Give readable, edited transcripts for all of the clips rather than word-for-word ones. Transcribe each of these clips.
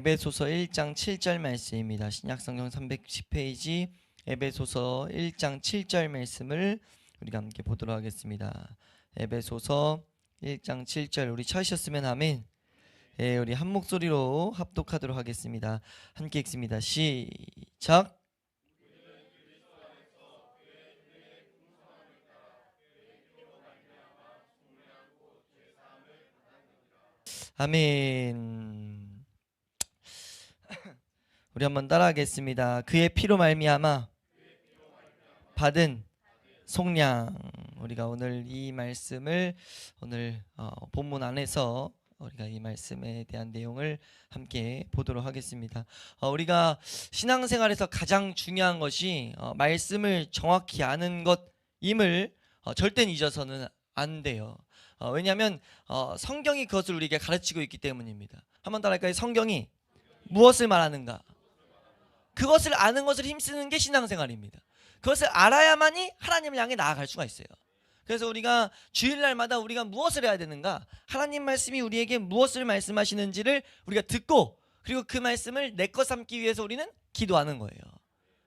에베소서 1장 7절 말씀입니다. 신약성경 310페이지 에베소서 1장 7절 말씀을 우리가 함께 보도록 하겠습니다. 에베소서 1장 7절 우리 찾으셨으면 아멘. 우리 한 목소리로 합독하도록 하겠습니다. 함께 읽습니다. 시작. 아멘. 우리 한번 따라하겠습니다. 그의 피로 말미암아 받은 속량. 우리가 오늘 이 말씀을 오늘 본문 안에서 우리가 이 말씀에 대한 내용을 함께 보도록 하겠습니다. 우리가 신앙생활에서 가장 중요한 것이 말씀을 정확히 아는 것임을 절대 잊어서는 안 돼요. 왜냐하면 성경이 그것을 우리에게 가르치고 있기 때문입니다. 한번 따라할까요? 성경이 무엇을 말하는가? 그것을 아는 것을 힘쓰는 게 신앙생활입니다. 그것을 알아야만이 하나님을 향해 나아갈 수가 있어요. 그래서 우리가 주일날마다 우리가 무엇을 해야 되는가? 하나님 말씀이 우리에게 무엇을 말씀하시는지를 우리가 듣고, 그리고 그 말씀을 내 것 삼기 위해서 우리는 기도하는 거예요.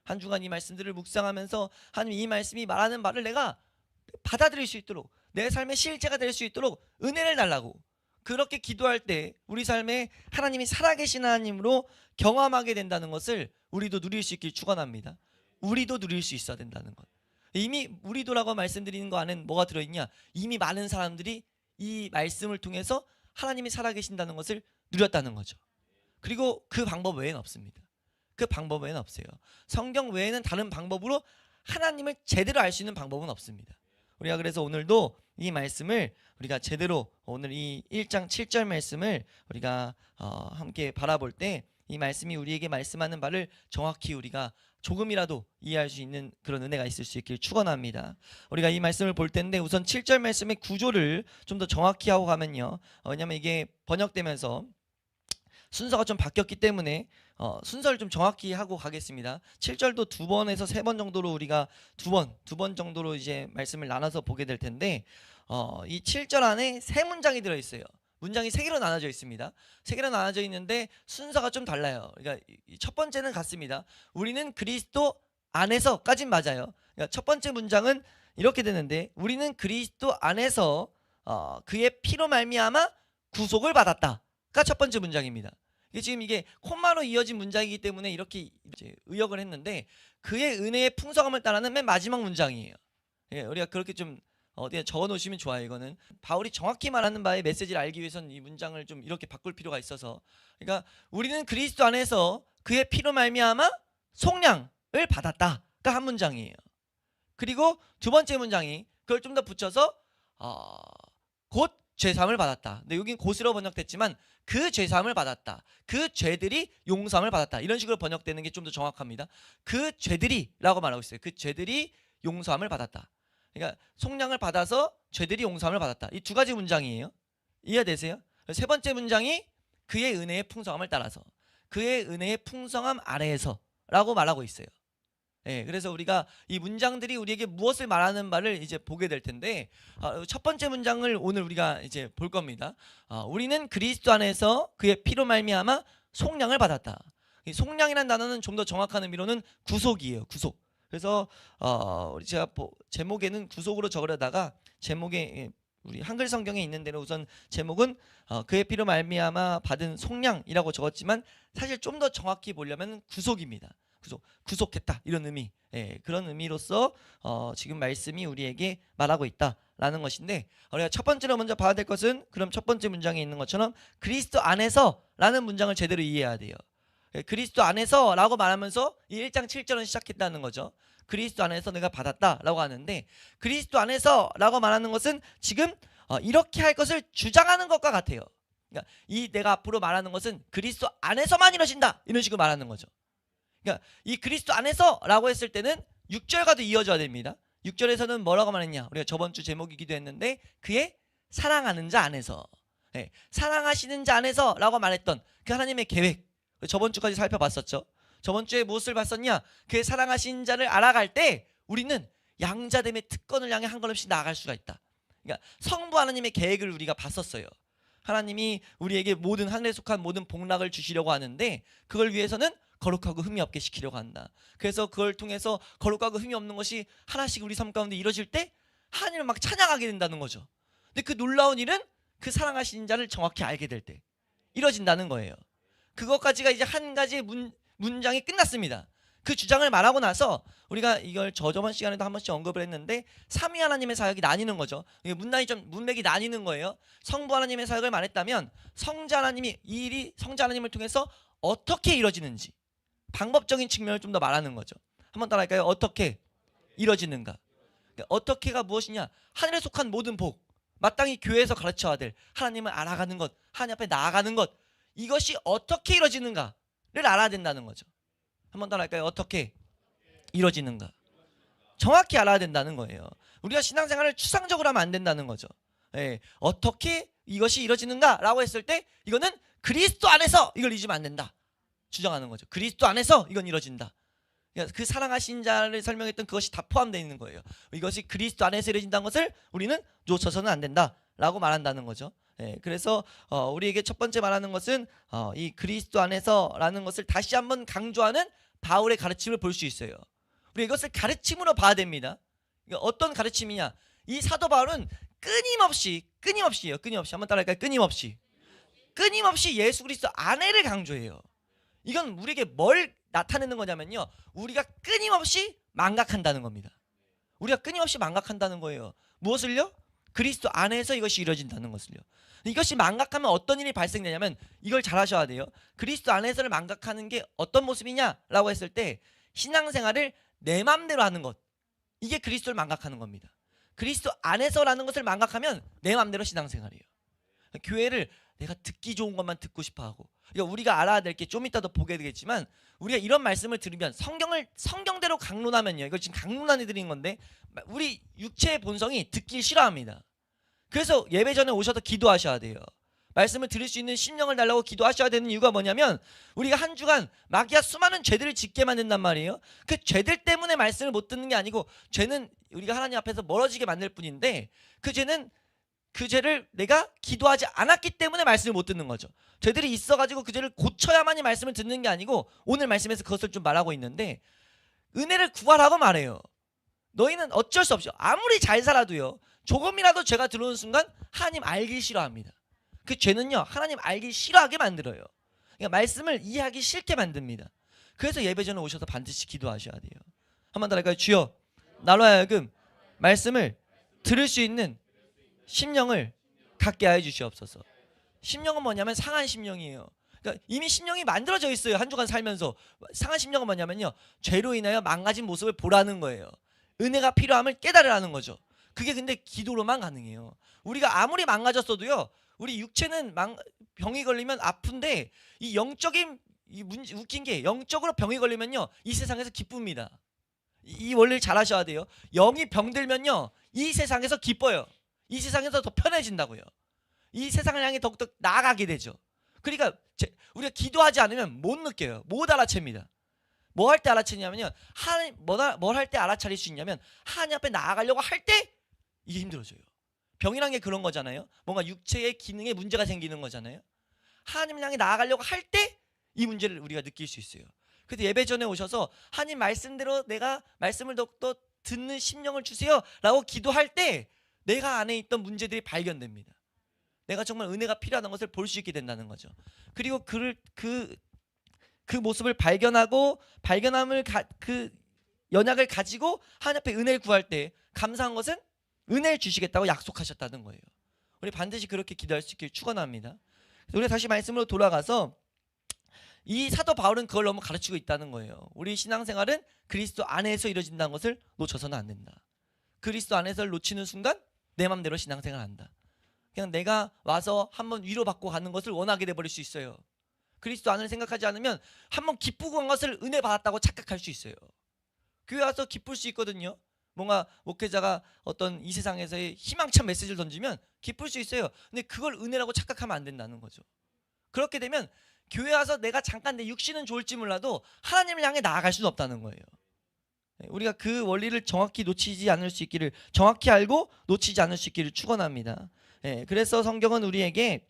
한 주간 이 말씀들을 묵상하면서 하나님 이 말씀이 말하는 바를 내가 받아들일 수 있도록, 내 삶의 실제가 될 수 있도록 은혜를 달라고, 그렇게 기도할 때 우리 삶에 하나님이 살아계신 하나님으로 경험하게 된다는 것을 우리도 누릴 수 있길 축원합니다. 우리도 누릴 수 있어야 된다는 것. 이미 우리도라고 말씀드리는 거 안에 뭐가 들어있냐? 이미 많은 사람들이 이 말씀을 통해서 하나님이 살아계신다는 것을 누렸다는 거죠. 그리고 그 방법 외에는 없습니다. 그 방법 외에는 없어요. 성경 외에는 다른 방법으로 하나님을 제대로 알 수 있는 방법은 없습니다. 우리가 그래서 오늘도 이 말씀을 우리가 제대로, 오늘 이 1장 7절 말씀을 우리가 함께 바라볼 때 이 말씀이 우리에게 말씀하는 바를 정확히 우리가 조금이라도 이해할 수 있는 그런 은혜가 있을 수 있길 축원합니다. 우리가 이 말씀을 볼 텐데 우선 7절 말씀의 구조를 좀 더 정확히 하고 가면요, 왜냐하면 이게 번역되면서 순서가 좀 바뀌었기 때문에 순서를 좀 정확히 하고 가겠습니다. 7절도 2번에서 3번 정도로 우리가 두 번 정도로 이제 말씀을 나눠서 보게 될 텐데, 이 7절 안에 3문장이 들어있어요. 문장이 3개로 나눠져 있습니다. 3개로 나눠져 있는데 순서가 좀 달라요. 그러니까 첫 번째는 같습니다. 우리는 그리스도 안에서까진 맞아요. 그러니까 첫 번째 문장은 이렇게 되는데, 우리는 그리스도 안에서 그의 피로 말미암아 구속을 받았다가 첫 번째 문장입니다. 이게 지금 이게 콤마로 이어진 문장이기 때문에 이렇게 이제 의역을 했는데, 그의 은혜의 풍성함을 따르는 맨 마지막 문장이에요. 우리가 그렇게 좀 어디에 적어 놓으시면 좋아요. 이거는 바울이 정확히 말하는 바의 메시지를 알기 위해서는 이 문장을 좀 이렇게 바꿀 필요가 있어서, 그러니까 우리는 그리스도 안에서 그의 피로 말미암아 속량을 받았다가 한 문장이에요. 그리고 두 번째 문장이 그걸 좀 더 붙여서 곧 죄사함을 받았다. 근데 여긴 곧으로 번역됐지만 그 죄사함을 받았다. 그 죄들이 용서함을 받았다. 이런 식으로 번역되는 게 좀 더 정확합니다. 그 죄들이라고 말하고 있어요. 그 죄들이 용서함을 받았다. 그러니까 속량을 받아서 죄들이 용서함을 받았다. 이 두 가지 문장이에요. 이해되세요? 세 번째 문장이 그의 은혜의 풍성함을 따라서, 그의 은혜의 풍성함 아래에서라고 말하고 있어요. 그래서 우리가 이 문장들이 우리에게 무엇을 말하는 바를 이제 보게 될 텐데, 첫 번째 문장을 오늘 우리가 이제 볼 겁니다. 우리는 그리스도 안에서 그의 피로 말미암아 속량을 받았다. 이 속량이라는 단어는 좀 더 정확한 의미로는 구속이에요. 구속. 그래서 제가 제목에는 구속으로 적으려다가 제목에 우리 한글 성경에 있는 대로 우선 제목은 그의 피로 말미암아 받은 속량이라고 적었지만 사실 좀 더 정확히 보려면 구속입니다. 구속했다, 이런 의미. 그런 의미로서 지금 말씀이 우리에게 말하고 있다라는 것인데, 우리가 첫 번째로 먼저 봐야 될 것은, 그럼 첫 번째 문장에 있는 것처럼 그리스도 안에서라는 문장을 제대로 이해해야 돼요. 그리스도 안에서라고 말하면서 이 1장 7절은 시작했다는 거죠. 그리스도 안에서 내가 받았다라고 하는데, 그리스도 안에서라고 말하는 것은 지금 이렇게 할 것을 주장하는 것과 같아요. 그러니까 이 내가 앞으로 말하는 것은 그리스도 안에서만 이루어진다, 이런 식으로 말하는 거죠. 그러니까 이 그리스도 안에서라고 했을 때는 6절과도 이어져야 됩니다. 6절에서는 뭐라고 말했냐? 우리가 저번 주 제목이기도 했는데, 그의 사랑하는 자 안에서, 사랑하시는 자 안에서라고 말했던 그 하나님의 계획, 저번 주까지 살펴봤었죠. 저번 주에 무엇을 봤었냐? 그의 사랑하신 자를 알아갈 때 우리는 양자됨의 특권을 향해 한 걸음씩 나아갈 수가 있다. 그러니까 성부 하나님의 계획을 우리가 봤었어요. 하나님이 우리에게 모든 하늘에 속한 모든 복락을 주시려고 하는데 그걸 위해서는 거룩하고 흠이 없게 시키려고 한다. 그래서 그걸 통해서 거룩하고 흠이 없는 것이 하나씩 우리 삶 가운데 이루어질 때 하나님을 막 찬양하게 된다는 거죠. 근데 그 놀라운 일은 그 사랑하신 자를 정확히 알게 될 때 이루어진다는 거예요. 그것까지가 이제 한 가지 문장이 끝났습니다. 그 주장을 말하고 나서 우리가 이걸 저번 시간에도 한 번씩 언급을 했는데 삼위 하나님의 사역이 나뉘는 거죠. 문맥이 나뉘는 거예요. 성부 하나님의 사역을 말했다면 성자 하나님이 이 일이 성자 하나님을 통해서 어떻게 이루어지는지 방법적인 측면을 좀 더 말하는 거죠. 한번 따라할까요? 어떻게 이루어지는가? 그러니까 어떻게가 무엇이냐? 하늘에 속한 모든 복, 마땅히 교회에서 가르쳐야 될 하나님을 알아가는 것, 하나님 앞에 나아가는 것, 이것이 어떻게 이루어지는가를 알아야 된다는 거죠. 한번 따라할까요? 어떻게 이루어지는가? 정확히 알아야 된다는 거예요. 우리가 신앙생활을 추상적으로 하면 안 된다는 거죠. 예, 어떻게 이것이 이루어지는가라고 했을 때 이거는 그리스도 안에서 이걸 잊으면 안 된다 주장하는 거죠. 그리스도 안에서 이건 이루어진다. 그러니까 그 사랑하신 자를 설명했던 그것이 다 포함되어 있는 거예요. 이것이 그리스도 안에서 이루어진다는 것을 우리는 놓쳐서는 안 된다라고 말한다는 거죠. 예, 그래서 우리에게 첫 번째 말하는 것은 이 그리스도 안에서라는 것을 다시 한번 강조하는 바울의 가르침을 볼 수 있어요. 우리 이것을 가르침으로 봐야 됩니다. 그러니까 어떤 가르침이냐? 이 사도 바울은 끊임없이요. 끊임없이 한번 따라할까요? 끊임없이 예수 그리스도 안에를 강조해요. 이건 우리에게 뭘 나타내는 거냐면요, 우리가 끊임없이 망각한다는 겁니다. 우리가 끊임없이 망각한다는 거예요. 무엇을요? 그리스도 안에서 이것이 이루어진다는 것을요. 이것이 망각하면 어떤 일이 발생되냐면 이걸 잘 하셔야 돼요. 그리스도 안에서를 망각하는 게 어떤 모습이냐라고 했을 때 신앙생활을 내 맘대로 하는 것, 이게 그리스도를 망각하는 겁니다. 그리스도 안에서라는 것을 망각하면 내 맘대로 신앙생활이에요. 교회를 내가 듣기 좋은 것만 듣고 싶어하고, 그러니까 우리가 알아야 될 게 좀 이따도 보게 되겠지만 우리가 이런 말씀을 들으면 성경대로 강론하면요, 이거 지금 강론안에 드린 건데 우리 육체의 본성이 듣기 싫어합니다. 그래서 예배 전에 오셔서 기도하셔야 돼요. 말씀을 들을 수 있는 심령을 달라고 기도하셔야 되는 이유가 뭐냐면 우리가 한 주간 마귀가 수많은 죄들을 짓게 만든단 말이에요. 그 죄들 때문에 말씀을 못 듣는 게 아니고, 죄는 우리가 하나님 앞에서 멀어지게 만들 뿐인데 그 죄를 내가 기도하지 않았기 때문에 말씀을 못 듣는 거죠. 죄들이 있어가지고 그 죄를 고쳐야만이 말씀을 듣는 게 아니고, 오늘 말씀에서 그것을 좀 말하고 있는데 은혜를 구하라고 말해요. 너희는 어쩔 수 없이 아무리 잘 살아도요, 조금이라도 죄가 들어오는 순간 하나님 알기 싫어합니다. 그 죄는요, 하나님 알기 싫어하게 만들어요. 그러니까 말씀을 이해하기 싫게 만듭니다. 그래서 예배 전에 오셔서 반드시 기도하셔야 돼요. 한번 더 할까요? 주여, 나로 하여금 말씀을 들을 수 있는 심령을 갖게 하여 주시옵소서. 심령은 뭐냐면 상한 심령이에요. 그러니까 이미 심령이 만들어져 있어요. 한 주간 살면서. 상한 심령은 뭐냐면요, 죄로 인하여 망가진 모습을 보라는 거예요. 은혜가 필요함을 깨달으라는 거죠. 그게 근데 기도로만 가능해요. 우리가 아무리 망가졌어도요, 우리 육체는 병이 걸리면 아픈데 이 영적인 웃긴 게, 영적으로 병이 걸리면요 이 세상에서 기쁩니다. 이 원리를 잘 하셔야 돼요. 영이 병들면요 이 세상에서 기뻐요. 이 세상에서 더 편해진다고요. 이 세상을 향해 더욱더 나아가게 되죠. 그러니까 우리가 기도하지 않으면 못 느껴요. 못 알아챕니다. 뭐 할 때 알아채냐면요, 하나님 뭘 할 때 알아차릴 수 있냐면 하나님 앞에 나아가려고 할 때 이게 힘들어져요. 병이란 게 그런 거잖아요. 뭔가 육체의 기능에 문제가 생기는 거잖아요. 하나님을 향해 나아가려고 할 때 이 문제를 우리가 느낄 수 있어요. 그래서 예배 전에 오셔서 하나님 말씀대로 내가 말씀을 더욱더 듣는 심령을 주세요 라고 기도할 때 내가 안에 있던 문제들이 발견됩니다. 내가 정말 은혜가 필요하다는 것을 볼 수 있게 된다는 거죠. 그리고 그 모습을 그 연약을 가지고 하나님 앞에 은혜를 구할 때 감사한 것은 은혜를 주시겠다고 약속하셨다는 거예요. 우리 반드시 그렇게 기도할 수 있길 축원합니다. 우리가 다시 말씀으로 돌아가서 이 사도 바울은 그걸 너무 가르치고 있다는 거예요. 우리 신앙생활은 그리스도 안에서 이루어진다는 것을 놓쳐서는 안 된다. 그리스도 안에서를 놓치는 순간 내 맘대로 신앙생활 한다. 그냥 내가 와서 한번 위로받고 가는 것을 원하게 돼버릴 수 있어요. 그리스도 안을 생각하지 않으면 한번 기쁘고 간 것을 은혜 받았다고 착각할 수 있어요. 교회 와서 기쁠 수 있거든요. 뭔가 목회자가 어떤 이 세상에서의 희망찬 메시지를 던지면 기쁠 수 있어요. 근데 그걸 은혜라고 착각하면 안 된다는 거죠. 그렇게 되면 교회 와서 내가 잠깐 내 육신은 좋을지 몰라도 하나님을 향해 나아갈 수는 없다는 거예요. 우리가 그 원리를 정확히 놓치지 않을 수 있기를, 정확히 알고 놓치지 않을 수 있기를 축원합니다. 그래서 성경은 우리에게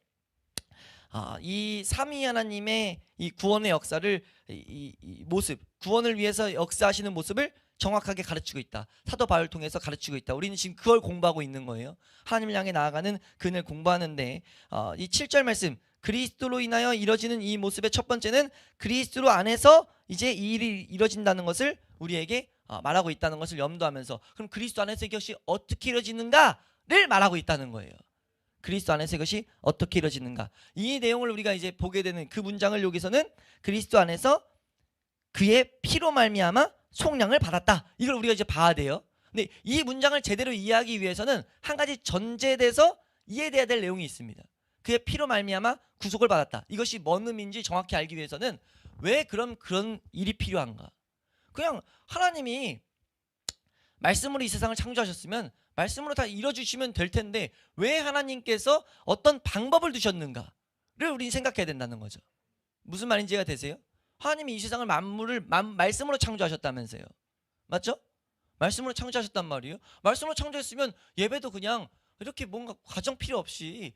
이 삼위 하나님의 이 구원의 역사를 이 모습, 구원을 위해서 역사하시는 모습을 정확하게 가르치고 있다. 사도 바울을 통해서 가르치고 있다. 우리는 지금 그걸 공부하고 있는 거예요. 하나님을 향해 나아가는 그늘 공부하는데 이 7절 말씀, 그리스도로 인하여 이뤄지는 이 모습의 첫 번째는 그리스도 안에서 이제 이 일이 이뤄진다는 것을 우리에게 말하고 있다는 것을 염두하면서, 그럼 그리스도 안에서 이것이 어떻게 이뤄지는가를 말하고 있다는 거예요. 그리스도 안에서 이것이 어떻게 이루어지는가, 이 내용을 우리가 이제 보게 되는 그 문장을 여기서는 그리스도 안에서 그의 피로 말미암아 속량을 받았다, 이걸 우리가 이제 봐야 돼요. 근데 이 문장을 제대로 이해하기 위해서는 한 가지 전제돼서 이해돼야 될 내용이 있습니다. 그의 피로 말미암아 구속을 받았다, 이것이 뭔 의미인지 정확히 알기 위해서는 왜 그런 일이 필요한가. 그냥 하나님이 말씀으로 이 세상을 창조하셨으면 말씀으로 다 이뤄주시면 될 텐데 왜 하나님께서 어떤 방법을 두셨는가를 우리는 생각해야 된다는 거죠. 무슨 말인지 이해가 되세요? 하나님이 이 세상을 만물을 말씀으로 창조하셨다면서요. 맞죠? 말씀으로 창조하셨단 말이에요. 말씀으로 창조했으면 예배도 그냥 이렇게 뭔가 과정 필요 없이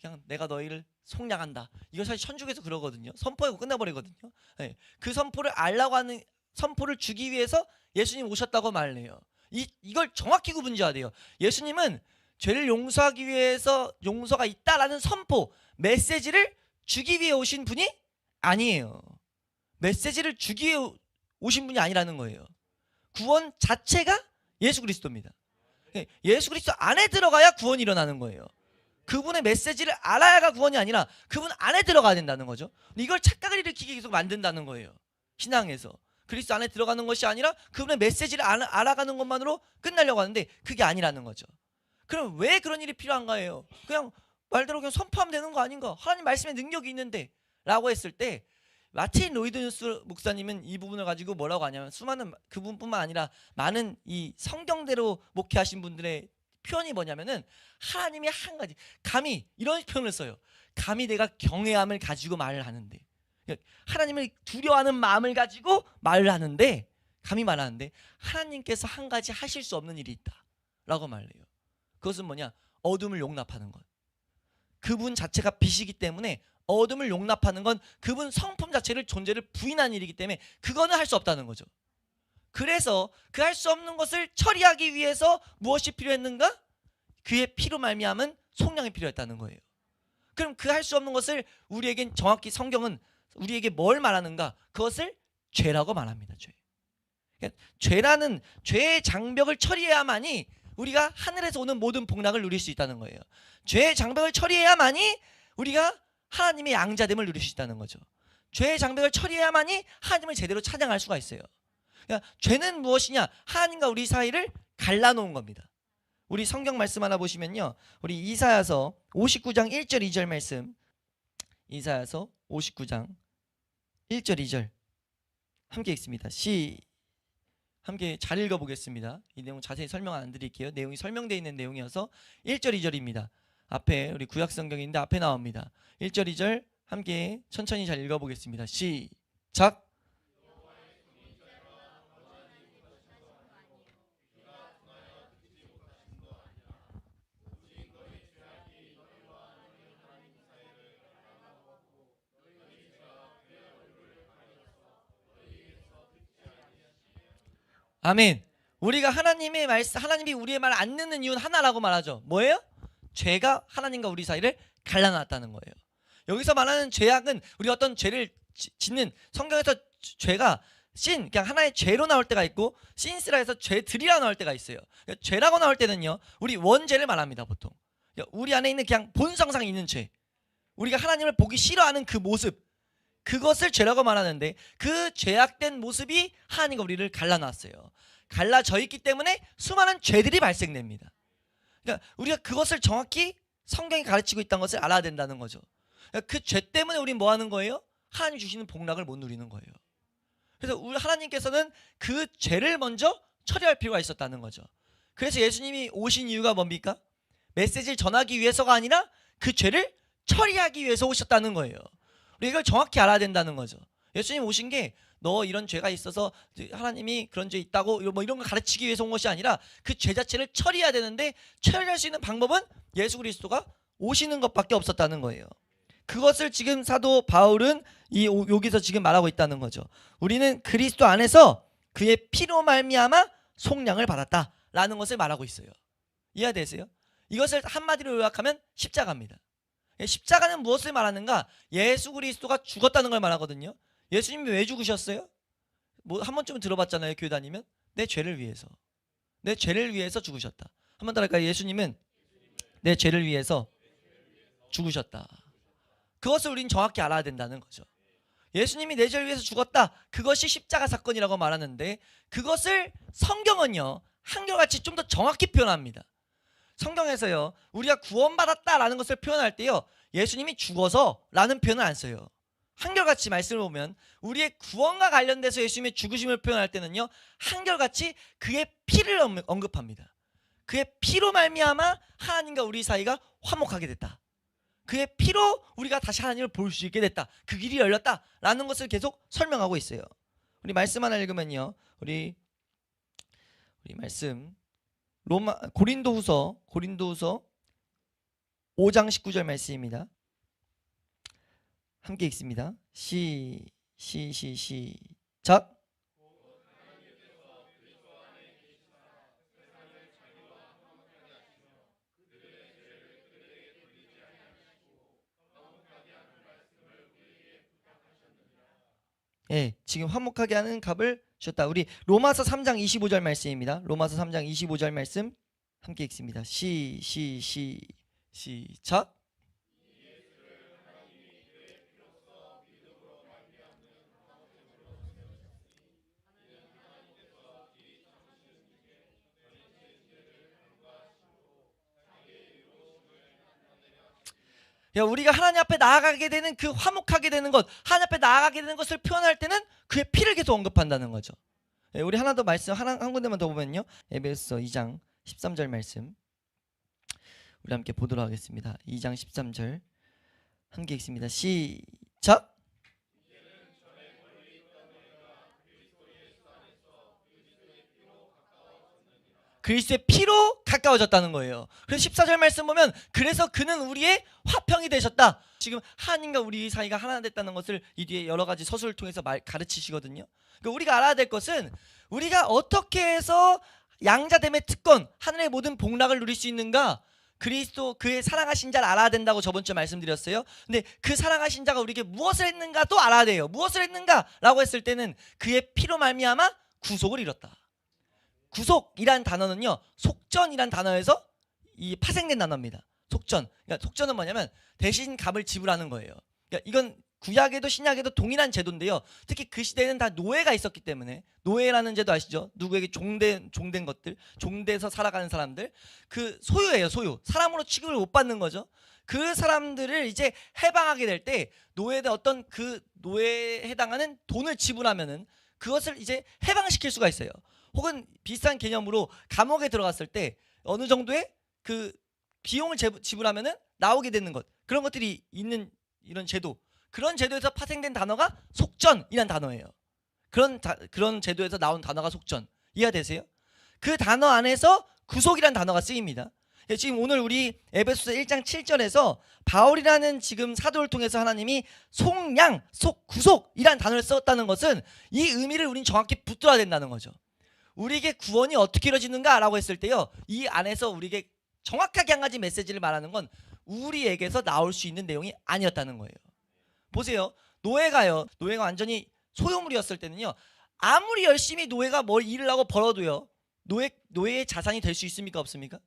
그냥 내가 너희를 속량한다, 이거 사실 천주교에서 그러거든요. 선포하고 끝나버리거든요. 그 선포를 주기 위해서 예수님 오셨다고 말해요. 이걸 정확히 구분지어야 돼요. 예수님은 죄를 용서하기 위해서 용서가 있다라는 선포, 메시지를 주기 위해 오신 분이 아니에요. 메시지를 주기 위해 오신 분이 아니라는 거예요. 구원 자체가 예수 그리스도입니다. 예수 그리스도 안에 들어가야 구원이 일어나는 거예요. 그분의 메시지를 알아야가 구원이 아니라 그분 안에 들어가야 된다는 거죠. 이걸 착각을 일으키게 계속 만든다는 거예요. 신앙에서 그리스도 안에 들어가는 것이 아니라 그분의 메시지를 알아가는 것만으로 끝나려고 하는데 그게 아니라는 거죠. 그럼 왜 그런 일이 필요한가예요? 그냥 말대로 그냥 선포하면 되는 거 아닌가? 하나님 말씀에 능력이 있는데 라고 했을 때, 마틴 로이드뉴스 목사님은 이 부분을 가지고 뭐라고 하냐면, 수많은 그분뿐만 아니라 많은 이 성경대로 목회하신 분들의 표현이 뭐냐면은, 하나님이 한 가지, 감히 이런 표현을 써요. 감히 내가 경외함을 가지고 말을 하는데, 하나님을 두려워하는 마음을 가지고 말을 하는데, 감히 말하는데 하나님께서 한 가지 하실 수 없는 일이 있다 라고 말해요. 그것은 뭐냐? 어둠을 용납하는 것. 그분 자체가 빛이기 때문에 어둠을 용납하는 건 그분 성품 자체를, 존재를 부인하는 일이기 때문에 그거는 할 수 없다는 거죠. 그래서 그 할 수 없는 것을 처리하기 위해서 무엇이 필요했는가? 그의 피로 말미암은 속량이 필요했다는 거예요. 그럼 그 할 수 없는 것을 우리에겐 정확히 성경은 우리에게 뭘 말하는가? 그것을 죄라고 말합니다. 죄. 그러니까 죄의 장벽을 처리해야만이 우리가 하늘에서 오는 모든 복락을 누릴 수 있다는 거예요. 죄의 장벽을 처리해야만이 우리가 하나님의 양자됨을 누릴 수 있다는 거죠. 죄의 장벽을 처리해야만이 하나님을 제대로 찬양할 수가 있어요. 그러니까 죄는 무엇이냐? 하나님과 우리 사이를 갈라놓은 겁니다. 우리 성경 말씀 하나 보시면요, 우리 이사야서 59장 1절 2절 말씀, 이사야서 59장 1절 2절 함께 읽습니다. 함께 잘 읽어보겠습니다. 이 내용 자세히 설명 안 드릴게요. 내용이 설명되어 있는 내용이어서 1절 2절입니다. 앞에 우리 구약성경인데 앞에 나옵니다. 1절 2절 함께 천천히 잘 읽어보겠습니다. 시작. 아멘. 우리가 하나님의 말씀, 하나님이 우리의 말 안 듣는 이유는 하나라고 말하죠. 뭐예요? 죄가 하나님과 우리 사이를 갈라놨다는 거예요. 여기서 말하는 죄악은 우리 어떤 죄를 짓는, 성경에서 죄가 그냥 하나의 죄로 나올 때가 있고 신스라 해서 죄들이라 나올 때가 있어요. 그러니까 죄라고 나올 때는요, 우리 원죄를 말합니다. 보통 우리 안에 있는 그냥 본성상 있는 죄, 우리가 하나님을 보기 싫어하는 그 모습, 그것을 죄라고 말하는데 그 죄악된 모습이 하나님과 우리를 갈라놨어요. 갈라져 있기 때문에 수많은 죄들이 발생됩니다. 그러니까 우리가 그것을 정확히 성경이 가르치고 있다는 것을 알아야 된다는 거죠. 그러니까 그 죄 때문에 우리 뭐 하는 거예요? 하나님 주시는 복락을 못 누리는 거예요. 그래서 우리 하나님께서는 그 죄를 먼저 처리할 필요가 있었다는 거죠. 그래서 예수님이 오신 이유가 뭡니까? 메시지를 전하기 위해서가 아니라 그 죄를 처리하기 위해서 오셨다는 거예요. 우리 이걸 정확히 알아야 된다는 거죠. 예수님 오신 게 너 이런 죄가 있어서 하나님이 그런 죄 있다고 뭐 이런 거 가르치기 위해서 온 것이 아니라 그 죄 자체를 처리해야 되는데 처리할 수 있는 방법은 예수 그리스도가 오시는 것밖에 없었다는 거예요. 그것을 지금 사도 바울은 여기서 지금 말하고 있다는 거죠. 우리는 그리스도 안에서 그의 피로 말미암아 속량을 받았다라는 것을 말하고 있어요. 이해되세요? 이것을 한마디로 요약하면 십자가입니다. 십자가는 무엇을 말하는가? 예수 그리스도가 죽었다는 걸 말하거든요. 예수님이 왜 죽으셨어요? 뭐 한 번쯤은 들어봤잖아요. 교회 다니면 내 죄를 위해서, 내 죄를 위해서 죽으셨다. 한 번 더 할까요? 예수님은 내 죄를 위해서 죽으셨다. 그것을 우린 정확히 알아야 된다는 거죠. 예수님이 내 죄를 위해서 죽었다. 그것이 십자가 사건이라고 말하는데, 그것을 성경은요 한결같이 좀 더 정확히 표현합니다. 성경에서요 우리가 구원받았다라는 것을 표현할 때요 예수님이 죽어서 라는 표현을 안 써요. 한결같이 말씀을 보면 우리의 구원과 관련돼서 예수님의 죽으심을 표현할 때는요 한결같이 그의 피를 언급합니다. 그의 피로 말미암아 하나님과 우리 사이가 화목하게 됐다. 그의 피로 우리가 다시 하나님을 볼 수 있게 됐다. 그 길이 열렸다라는 것을 계속 설명하고 있어요. 우리 말씀 하나 읽으면요 우리 말씀 고린도후서 5장 19절 말씀입니다. 함께 읽습니다. 시작. 예, 지금 화목하게 하는 값을 주셨다. 우리 로마서 3장 25절 말씀입니다. 로마서 3장 25절 말씀 함께 읽습니다. 시작. 우리가 하나님 앞에 나아가게 되는 그 화목하게 되는 것, 하나님 앞에 나아가게 되는 것을 표현할 때는 그의 피를 계속 언급한다는 거죠. 우리 하나 더 말씀 한 군데만 더 보면요 에베소서 2장 13절 말씀 우리 함께 보도록 하겠습니다. 2장 13절 함께 읽습니다. 시작. 그리스도의 피로 가까워졌다는 거예요. 그래서 14절 말씀 보면 그래서 그는 우리의 화평이 되셨다. 지금 하나님과 우리 사이가 하나 됐다는 것을 이 뒤에 여러 가지 서술을 통해서 가르치시거든요. 그러니까 우리가 알아야 될 것은 우리가 어떻게 해서 양자됨의 특권, 하늘의 모든 복락을 누릴 수 있는가? 그리스도 그의 사랑하신 자를 알아야 된다고 저번 주에 말씀드렸어요. 근데 그 사랑하신 자가 우리에게 무엇을 했는가도 알아야 돼요. 무엇을 했는가라고 했을 때는 그의 피로 말미암아 구속을 이뤘다. 구속이란 단어는요 속전이란 단어에서 파생된 단어입니다. 속전. 그러니까 속전은 뭐냐면 대신 값을 지불하는 거예요. 그러니까 이건 구약에도 신약에도 동일한 제도인데요. 특히 그 시대에는 다 노예가 있었기 때문에, 노예라는 제도 아시죠? 누구에게 종된 것들, 종돼서 살아가는 사람들, 그 소유예요. 소유. 사람으로 취급을 못 받는 거죠. 그 사람들을 이제 해방하게 될 때 노예들 어떤 그 노예에 해당하는 돈을 지불하면은 그것을 이제 해방시킬 수가 있어요. 혹은 비슷한 개념으로 감옥에 들어갔을 때 어느 정도의 그 비용을 지불하면은 나오게 되는 것, 그런 것들이 있는 이런 제도, 그런 제도에서 파생된 단어가 속전이란 단어예요. 그런 제도에서 나온 단어가 속전. 이해되세요? 그 단어 안에서 구속이란 단어가 쓰입니다. 지금 오늘 우리 에베소서 1장 7절에서 바울이라는 지금 사도를 통해서 하나님이 속량, 구속이란 단어를 썼다는 것은 이 의미를 우린 정확히 붙들어야 된다는 거죠. 우리에게 구원이 어떻게 이루어지는가라고 했을 때요 이 안에서 우리에게 정확하게 한 가지 메시지를 말하는 건 우리에게서 나올 수 있는 내용이 아니었다는 거예요. 보세요. 노예가 완전히 소유물이었을 때는요 아무리 열심히 노예가 뭘 일을 하고 벌어도요 노예의 자산이 될 수 있습니까? 없습니까?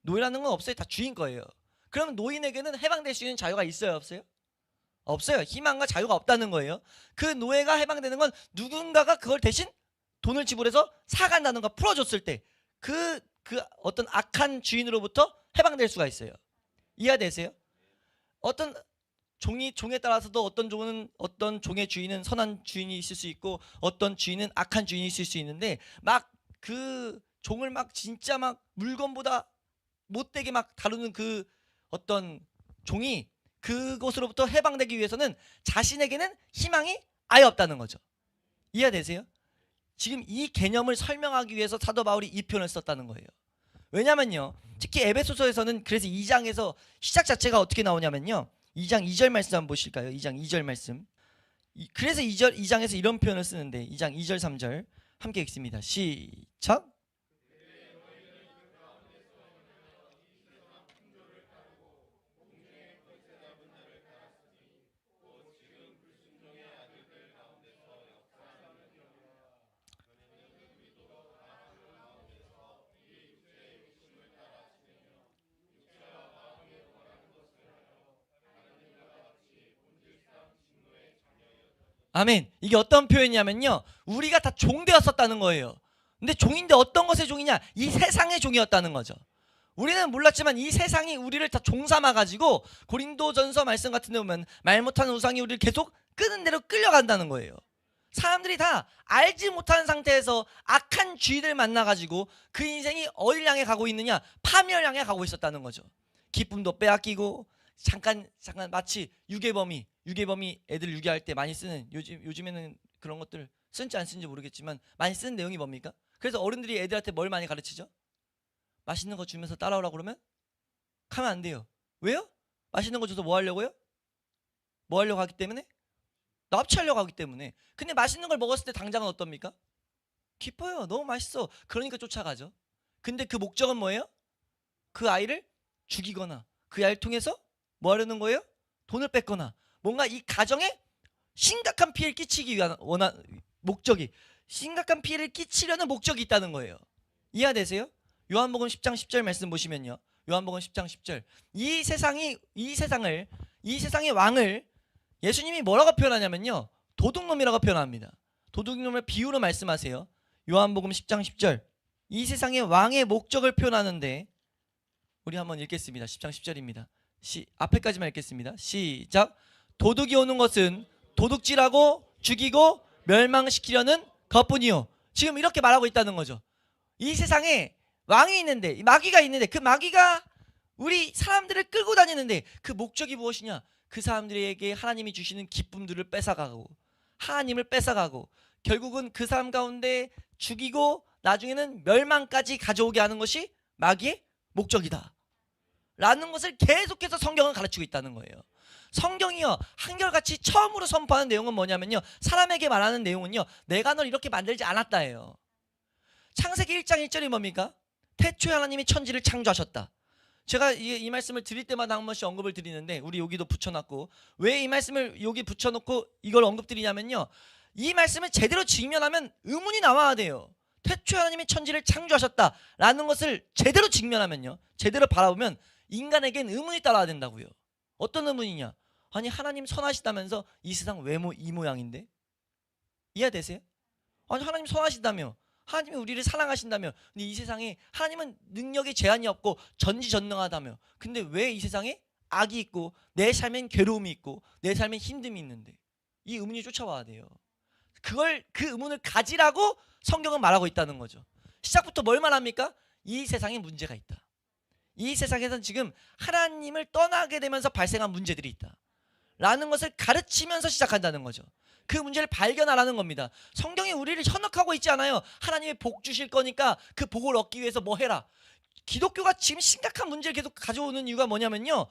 노예라는 건 없어요. 다 주인 거예요. 그러면 노인에게는 해방될 수 있는 자유가 있어요? 없어요? 없어요. 희망과 자유가 없다는 거예요. 그 노예가 해방되는 건 누군가가 그걸 대신 돈을 지불해서 사간다는 거 풀어줬을 때 그 어떤 악한 주인으로부터 해방될 수가 있어요. 이해되세요? 어떤 종에 따라서도 어떤 종의 주인은 선한 주인이 있을 수 있고 어떤 주인은 악한 주인이 있을 수 있는데 막 그 종을 막 진짜 막 물건보다 못되게 막 다루는 그 어떤 종이 그것으로부터 해방되기 위해서는 자신에게는 희망이 아예 없다는 거죠. 이해되세요? 지금 이 개념을 설명하기 위해서 사도 바울이 이 표현을 썼다는 거예요. 왜냐면요 특히 에베소서에서는 그래서 2장에서 시작 자체가 어떻게 나오냐면요 2장 2절 말씀 한번 보실까요? 2장 2절 말씀. 그래서 2장에서 이런 표현을 쓰는데 2장 2절 3절 함께 읽습니다. 시작. 아멘. 이게 어떤 표현이냐면요, 우리가 다 종되었었다는 거예요. 근데 종인데 어떤 것의 종이냐? 이 세상의 종이었다는 거죠. 우리는 몰랐지만 이 세상이 우리를 다 종 삼아가지고 고린도전서 말씀 같은 데 보면 말 못하는 우상이 우리를 계속 끄는 대로 끌려간다는 거예요. 사람들이 다 알지 못하는 상태에서 악한 쥐들 만나가지고 그 인생이 어딜 향해 가고 있느냐? 파멸 향해 가고 있었다는 거죠. 기쁨도 빼앗기고 잠깐 마치 유괴범이 애들 유괴할 때 많이 쓰는, 요즘에는 그런 것들 쓴지 안 쓴지 모르겠지만 많이 쓰는 내용이 뭡니까? 그래서 어른들이 애들한테 뭘 많이 가르치죠? 맛있는 거 주면서 따라오라고 그러면 가면 안 돼요. 왜요? 맛있는 거 줘서 뭐 하려고요? 뭐 하려고 하기 때문에? 납치하려고 하기 때문에. 근데 맛있는 걸 먹었을 때 당장은 어떻습니까? 기뻐요. 너무 맛있어. 그러니까 쫓아가죠. 근데 그 목적은 뭐예요? 그 아이를 죽이거나 그 아이를 통해서 뭐 하려는 거예요? 돈을 뺏거나 뭔가 이 가정에 심각한 피해를 끼치기 위한 목적이, 심각한 피해를 끼치려는 목적이 있다는 거예요. 이해되세요? 요한복음 10장 10절 말씀 보시면요, 요한복음 10장 10절, 이 세상의 왕을 예수님이 뭐라고 표현하냐면요, 도둑놈이라고 표현합니다. 도둑놈을 비유로 말씀하세요. 요한복음 10장 10절, 이 세상의 왕의 목적을 표현하는데 우리 한번 읽겠습니다. 10장 10절입니다. 앞에까지만 읽겠습니다. 시작. 도둑이 오는 것은 도둑질하고 죽이고 멸망시키려는 것뿐이요. 지금 이렇게 말하고 있다는 거죠. 이 세상에 왕이 있는데, 마귀가 있는데, 그 마귀가 우리 사람들을 끌고 다니는데 그 목적이 무엇이냐? 그 사람들에게 하나님이 주시는 기쁨들을 뺏어가고 하나님을 뺏어가고 결국은 그 사람 가운데 죽이고 나중에는 멸망까지 가져오게 하는 것이 마귀의 목적이다 라는 것을 계속해서 성경은 가르치고 있다는 거예요. 성경이요, 한결같이 처음으로 선포하는 내용은 뭐냐면요, 사람에게 말하는 내용은요, 내가 널 이렇게 만들지 않았다예요. 창세기 1장 1절이 뭡니까? 태초에 하나님이 천지를 창조하셨다. 제가 이 말씀을 드릴 때마다 한 번씩 언급을 드리는데, 우리 여기도 붙여놨고, 왜 이 말씀을 여기 붙여놓고 이걸 언급드리냐면요, 이 말씀을 제대로 직면하면 의문이 나와야 돼요. 태초에 하나님이 천지를 창조하셨다 라는 것을 제대로 직면하면요, 제대로 바라보면 인간에겐 의문이 따라야 된다고요. 어떤 의문이냐? 아니, 하나님 선하시다면서 이 세상 왜 이 모양인데? 이해되세요? 아니, 하나님 선하시다며, 하나님이 우리를 사랑하신다며, 근데 이 세상에 하나님은 능력에 제한이 없고 전지전능하다며, 근데 왜 이 세상에 악이 있고 내 삶엔 괴로움이 있고 내 삶엔 힘듦이 있는데? 이 의문이 쫓아와야 돼요. 그 의문을 가지라고 성경은 말하고 있다는 거죠. 시작부터 뭘 말합니까? 이 세상에 문제가 있다. 이 세상에서는 지금 하나님을 떠나게 되면서 발생한 문제들이 있다 라는 것을 가르치면서 시작한다는 거죠. 그 문제를 발견하라는 겁니다. 성경이 우리를 현혹하고 있지 않아요. 하나님이 복 주실 거니까 그 복을 얻기 위해서 뭐 해라. 기독교가 지금 심각한 문제를 계속 가져오는 이유가 뭐냐면요,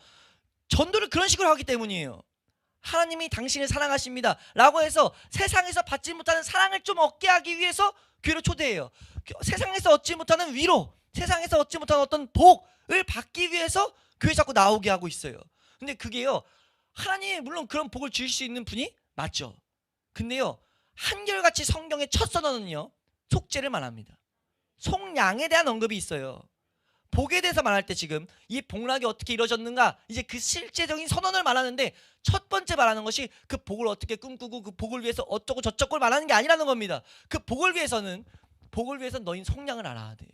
전도를 그런 식으로 하기 때문이에요. 하나님이 당신을 사랑하십니다 라고 해서 세상에서 받지 못하는 사랑을 좀 얻게 하기 위해서 교회로 초대해요. 세상에서 얻지 못하는 위로, 세상에서 얻지 못하는 어떤 복을 받기 위해서 교회 자꾸 나오게 하고 있어요. 근데 그게요, 하나님이 물론 그런 복을 주실 수 있는 분이 맞죠. 근데요, 한결같이 성경의 첫 선언은요, 속죄를 말합니다. 속량에 대한 언급이 있어요. 복에 대해서 말할 때 지금 이 복락이 어떻게 이루어졌는가, 이제 그 실제적인 선언을 말하는데 첫 번째 말하는 것이 그 복을 어떻게 꿈꾸고 그 복을 위해서 어쩌고 저쩌고 말하는 게 아니라는 겁니다. 그 복을 위해서는 너희는 속량을 알아야 돼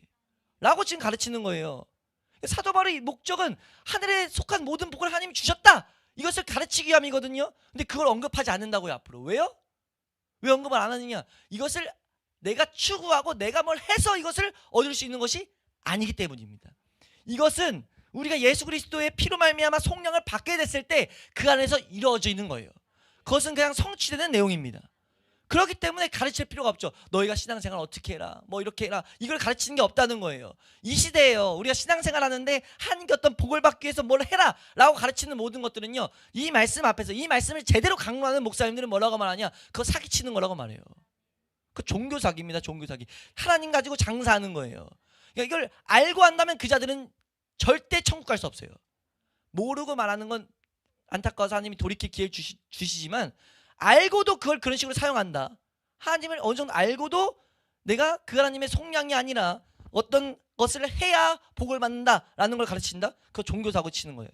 라고 지금 가르치는 거예요. 사도 바울의 목적은 하늘에 속한 모든 복을 하나님이 주셨다, 이것을 가르치기 위함이거든요. 근데 그걸 언급하지 않는다고요, 앞으로. 왜요? 왜 언급을 안 하느냐? 이것을 내가 추구하고 내가 뭘 해서 이것을 얻을 수 있는 것이 아니기 때문입니다. 이것은 우리가 예수 그리스도의 피로 말미암아 속량을 받게 됐을 때 그 안에서 이루어져 있는 거예요. 그것은 그냥 성취되는 내용입니다. 그렇기 때문에 가르칠 필요가 없죠. 너희가 신앙생활 어떻게 해라, 뭐 이렇게 해라, 이걸 가르치는 게 없다는 거예요. 이 시대에요, 우리가 신앙생활 하는데 하나님께 어떤 복을 받기 위해서 뭘 해라 라고 가르치는 모든 것들은요, 이 말씀 앞에서 이 말씀을 제대로 강론하는 목사님들은 뭐라고 말하냐, 그거 사기치는 거라고 말해요. 그 종교사기입니다. 종교사기. 하나님 가지고 장사하는 거예요. 그러니까 이걸 알고 한다면 그 자들은 절대 천국 갈 수 없어요. 모르고 말하는 건 안타까워서 하나님이 돌이킬 기회를 주시지만, 알고도 그걸 그런 식으로 사용한다, 하나님을 어느 정도 알고도 내가 그 하나님의 속량이 아니라 어떤 것을 해야 복을 받는다라는 걸 가르친다, 그거 종교사고 치는 거예요.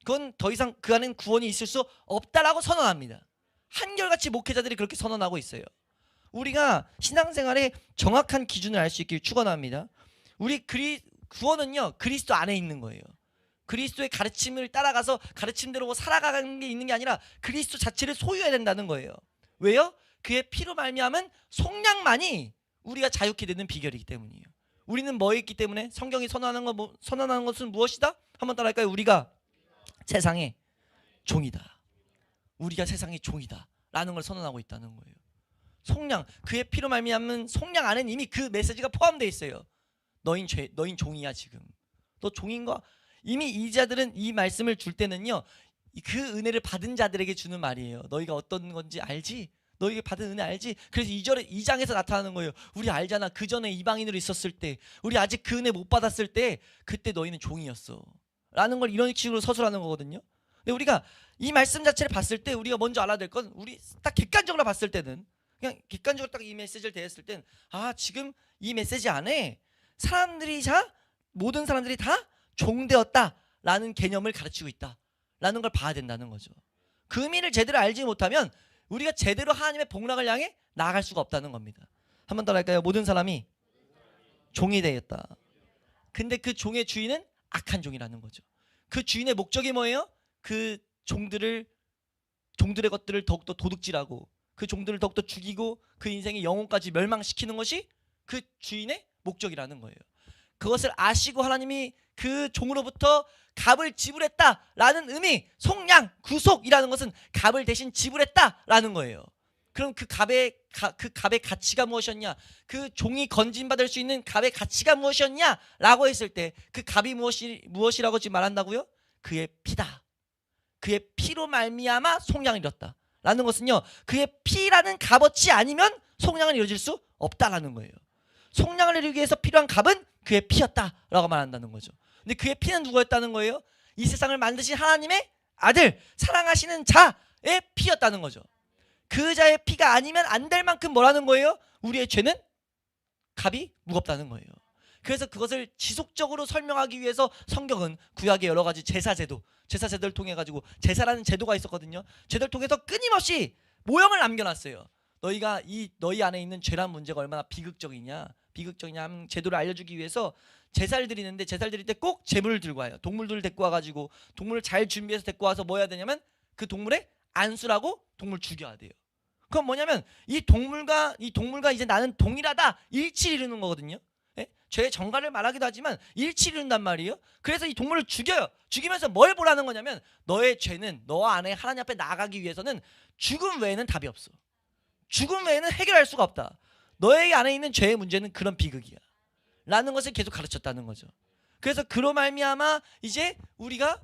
그건 더 이상 그 안에는 구원이 있을 수 없다라고 선언합니다. 한결같이 목회자들이 그렇게 선언하고 있어요. 우리가 신앙생활의 정확한 기준을 알 수 있길 축원합니다. 우리 구원은요, 그리스도 안에 있는 거예요. 그리스도의 가르침을 따라가서 가르침대로 살아가는 게 있는 게 아니라 그리스도 자체를 소유해야 된다는 거예요. 왜요? 그의 피로 말미암은 속량만이 우리가 자유케 되는 비결이기 때문이에요. 우리는 뭐에 있기 때문에? 성경이 선언하는 것은 무엇이다? 한번 따라할까요? 우리가 세상의 종이다. 우리가 세상의 종이다 라는 걸 선언하고 있다는 거예요. 속량, 그의 피로 말미암은 속량 안에는 이미 그 메시지가 포함되어 있어요. 너인 종이야. 지금 너 종인 거. 이미 이 자들은 이 말씀을 줄 때는요, 그 은혜를 받은 자들에게 주는 말이에요. 너희가 어떤 건지 알지? 너희가 받은 은혜 알지? 그래서 2장에서 나타나는 거예요. 우리 알잖아. 그 전에 이방인으로 있었을 때, 우리 아직 그 은혜 못 받았을 때, 그때 너희는 종이었어 라는 걸 이런 식으로 서술하는 거거든요. 근데 우리가 이 말씀 자체를 봤을 때 우리가 먼저 알아야 될 건, 우리 딱 객관적으로 봤을 때는, 그냥 객관적으로 딱 이 메시지를 대했을 땐, 지금 이 메시지 안에 모든 사람들이 다 종되었다라는 개념을 가르치고 있다라는 걸 봐야 된다는 거죠. 그 의미를 제대로 알지 못하면 우리가 제대로 하나님의 복락을 향해 나아갈 수가 없다는 겁니다. 한번 더 할까요? 모든 사람이 종이 되었다. 근데 그 종의 주인은 악한 종이라는 거죠. 그 주인의 목적이 뭐예요? 그 종들의 것들을 더욱더 도둑질하고, 그 종들을 더욱더 죽이고, 그 인생의 영혼까지 멸망시키는 것이 그 주인의 목적이라는 거예요. 그것을 아시고 하나님이 그 종으로부터 값을 지불했다라는 의미, 속량, 구속이라는 것은 값을 대신 지불했다라는 거예요. 그럼 그 값의 가치가 무엇이었냐, 그 종이 건진받을 수 있는 값의 가치가 무엇이었냐라고 했을 때, 그 값이 무엇이라고 지금 말한다고요? 그의 피다. 그의 피로 말미암아 속량을 이뤘다 라는 것은요, 그의 피라는 값어치 아니면 속량을 이루어질 수 없다라는 거예요. 속량을 이루기 위해서 필요한 값은 그의 피였다라고 말한다는 거죠. 근데 그의 피는 누구였다는 거예요? 이 세상을 만드신 하나님의 아들, 사랑하시는 자의 피였다는 거죠. 그 자의 피가 아니면 안 될 만큼 뭐라는 거예요? 우리의 죄는 값이 무겁다는 거예요. 그래서 그것을 지속적으로 설명하기 위해서 성경은 구약의 여러 가지 제사제도를 통해 가지고, 제사라는 제도가 있었거든요. 제도를 통해서 끊임없이 모형을 남겨놨어요. 너희 안에 있는 죄란 문제가 얼마나 비극적이냐 하는 제도를 알려주기 위해서 제사를 드리는데, 제사를 드릴 때 꼭 제물을 들고 와요. 동물들을 데리고 와가지고, 동물을 잘 준비해서 데리고 와서 뭐 해야 되냐면, 그 동물의 안수라고 동물 죽여야 돼요. 그건 뭐냐면, 이 동물과 이제 나는 동일하다, 일치를 이루는 거거든요. 예? 죄의 정가를 말하기도 하지만 일치를 이룬단 말이에요. 그래서 이 동물을 죽여요. 죽이면서 뭘 보라는 거냐면, 너의 죄는, 너 안에 하나님 앞에 나가기 위해서는 죽음 외에는 답이 없어. 죽음 외에는 해결할 수가 없다. 너의 안에 있는 죄의 문제는 그런 비극이야 라는 것을 계속 가르쳤다는 거죠. 그래서 그로 말미암아 이제 우리가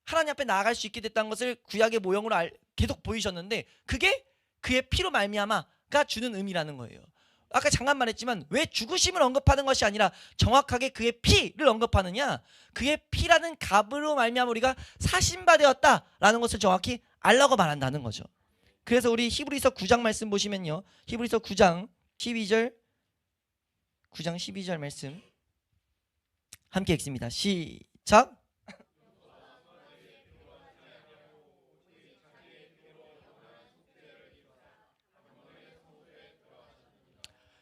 하나님 앞에 나아갈 수 있게 됐다는 것을 구약의 모형으로 계속 보이셨는데, 그게 그의 피로 말미암아가 주는 의미라는 거예요. 아까 잠깐 말했지만, 왜 죽으심을 언급하는 것이 아니라 정확하게 그의 피를 언급하느냐, 그의 피라는 값으로 말미암아 우리가 사신바되었다라는 것을 정확히 알라고 말한다는 거죠. 그래서 우리 히브리서 9장 말씀 보시면요, 히브리서 9장 12절 말씀 함께 읽습니다. 시작.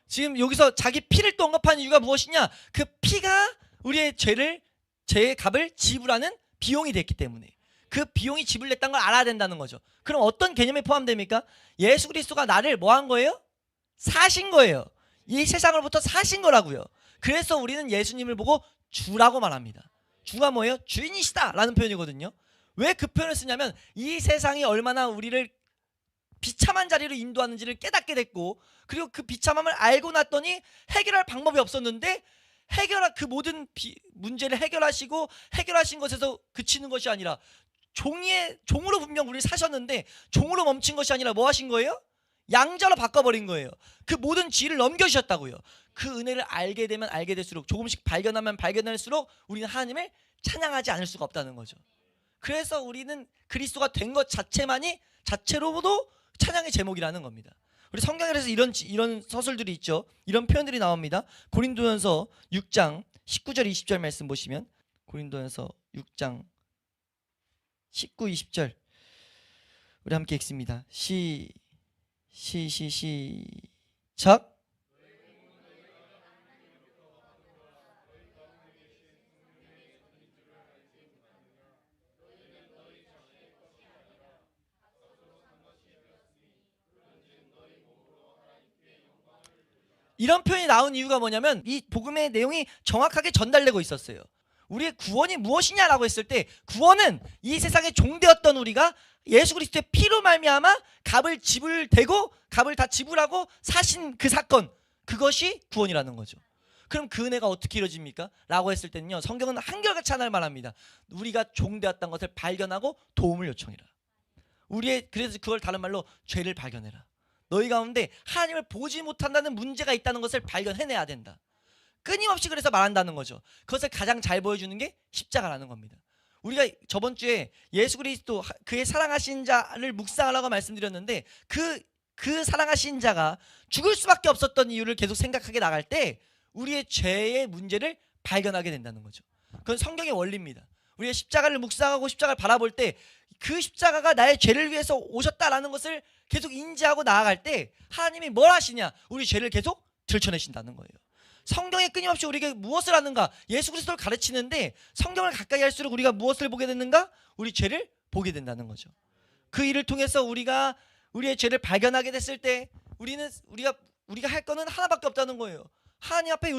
지금 여기서 자기 피를 또 언급하는 이유가 무엇이냐, 그 피가 우리의 죄의 값을 지불하는 비용이 됐기 때문에, 그 비용이 지불됐다는 걸 알아야 된다는 거죠. 그럼 어떤 개념에 포함됩니까? 예수 그리스도가 나를 뭐 한 거예요? 사신 거예요. 이 세상으로부터 사신 거라고요. 그래서 우리는 예수님을 보고 주라고 말합니다. 주가 뭐예요? 주인이시다 라는 표현이거든요. 왜 그 표현을 쓰냐면, 이 세상이 얼마나 우리를 비참한 자리로 인도하는지를 깨닫게 됐고, 그리고 그 비참함을 알고 났더니 해결할 방법이 없었는데 해결할 그 모든 문제를 해결하시고 해결하신 것에서 그치는 것이 아니라 종으로 분명 우리를 사셨는데 종으로 멈춘 것이 아니라 뭐 하신 거예요? 양자로 바꿔버린 거예요. 그 모든 지위를 넘겨주셨다고요. 그 은혜를 알게 되면 알게 될수록, 조금씩 발견하면 발견할수록 우리는 하나님을 찬양하지 않을 수가 없다는 거죠. 그래서 우리는 그리스도가 된 것 자체로도 찬양의 제목이라는 겁니다. 우리 성경에서 이런 서술들이 있죠. 이런 표현들이 나옵니다. 고린도전서 6장 19절 20절 말씀 보시면, 고린도전서 6장 19, 20절 우리 함께 읽습니다. 시작. 이런 표현이 나온 이유가 뭐냐면 이 복음의 내용이 정확하게 전달되고 있었어요. 우리의 구원이 무엇이냐라고 했을 때, 구원은 이 세상에 종되었던 우리가 예수 그리스도의 피로 말미암아 값을 다 지불하고 사신 그 사건, 그것이 구원이라는 거죠. 그럼 그 은혜가 어떻게 이루어집니까? 라고 했을 때는요, 성경은 한결같이 하나를 말합니다. 우리가 종되었던 것을 발견하고 도움을 요청해라. 그래서 그걸 다른 말로 죄를 발견해라. 너희 가운데 하나님을 보지 못한다는 문제가 있다는 것을 발견해내야 된다. 끊임없이 그래서 말한다는 거죠. 그것을 가장 잘 보여주는 게 십자가라는 겁니다. 우리가 저번 주에 예수 그리스도 그의 사랑하신 자를 묵상하라고 말씀드렸는데, 그 사랑하신 자가 죽을 수밖에 없었던 이유를 계속 생각하게 나갈 때 우리의 죄의 문제를 발견하게 된다는 거죠. 그건 성경의 원리입니다. 우리가 십자가를 묵상하고 십자가를 바라볼 때 그 십자가가 나의 죄를 위해서 오셨다라는 것을 계속 인지하고 나아갈 때 하나님이 뭘 하시냐? 우리 죄를 계속 들춰내신다는 거예요. 성경에 끊임없이 우리에게 무엇을 하는가? 예수 그리스도를 가르치는데 성경을 가까이 할수록 우리가 무엇을 보게 되는가? 우리 죄를 보게 된다는 거죠. 그 일을 통해서 우리가 우리의 죄를 발견하게 됐을 때 우리가 할 거는 하나밖에 없다는 거예요. 하나님 앞에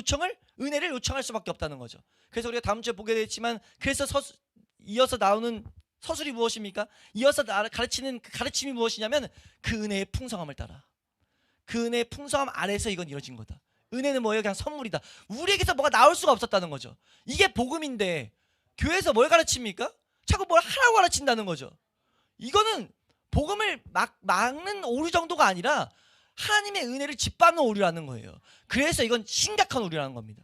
은혜를 요청할 수밖에 없다는 거죠. 그래서 우리가 다음 주에 보게 되지만, 그래서 이어서 나오는 서술이 무엇입니까? 이어서 가르치는 그 가르침이 무엇이냐면 그 은혜의 풍성함을 따라. 그 은혜의 풍성함 아래서 이건 이루어진 거다. 은혜는 뭐예요? 그냥 선물이다. 우리에게서 뭐가 나올 수가 없었다는 거죠. 이게 복음인데 교회에서 뭘 가르칩니까? 자꾸 뭘 하라고 가르친다는 거죠. 이거는 복음을 막는 오류 정도가 아니라 하나님의 은혜를 짓밟는 오류라는 거예요. 그래서 이건 심각한 오류라는 겁니다.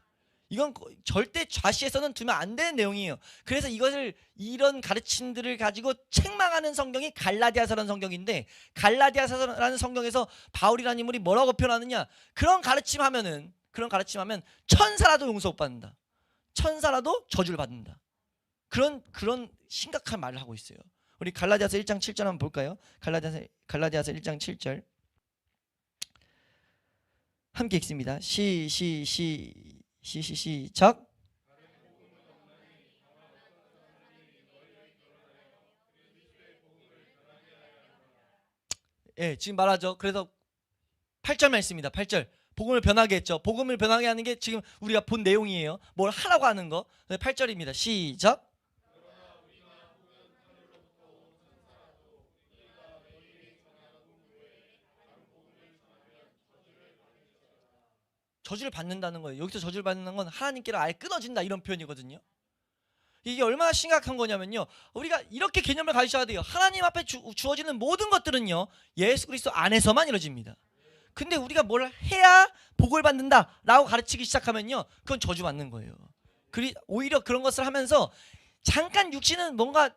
이건 절대 좌시에서는 두면 안 되는 내용이에요. 그래서 이런 가르침들을 가지고 책망하는 성경이 갈라디아서라는 성경인데, 갈라디아서라는 성경에서 바울이라는 인물이 뭐라고 표현하느냐? 그런 가르침하면 천사라도 용서 못 받는다. 천사라도 저주를 받는다. 그런 심각한 말을 하고 있어요. 우리 갈라디아서 1장 7절 한번 볼까요? 갈라디아서 1장 7절 함께 읽습니다. 시작. 예, 지금 말하죠. 그래서 8절 말씀입니다. 8절. 복음을 변하게 했죠. 복음을 변하게 하는 게 지금 우리가 본 내용이에요. 뭘 하라고 하는 거. 8절입니다. 시작. 저주를 받는다는 거예요. 여기서 저주를 받는 건 하나님께로 아예 끊어진다, 이런 표현이거든요. 이게 얼마나 심각한 거냐면요, 우리가 이렇게 개념을 가지셔야 돼요. 하나님 앞에 주어지는 모든 것들은요, 예수 그리스도 안에서만 이루어집니다. 근데 우리가 뭘 해야 복을 받는다 라고 가르치기 시작하면요, 그건 저주받는 거예요. 오히려 그런 것을 하면서 잠깐 육신은 뭔가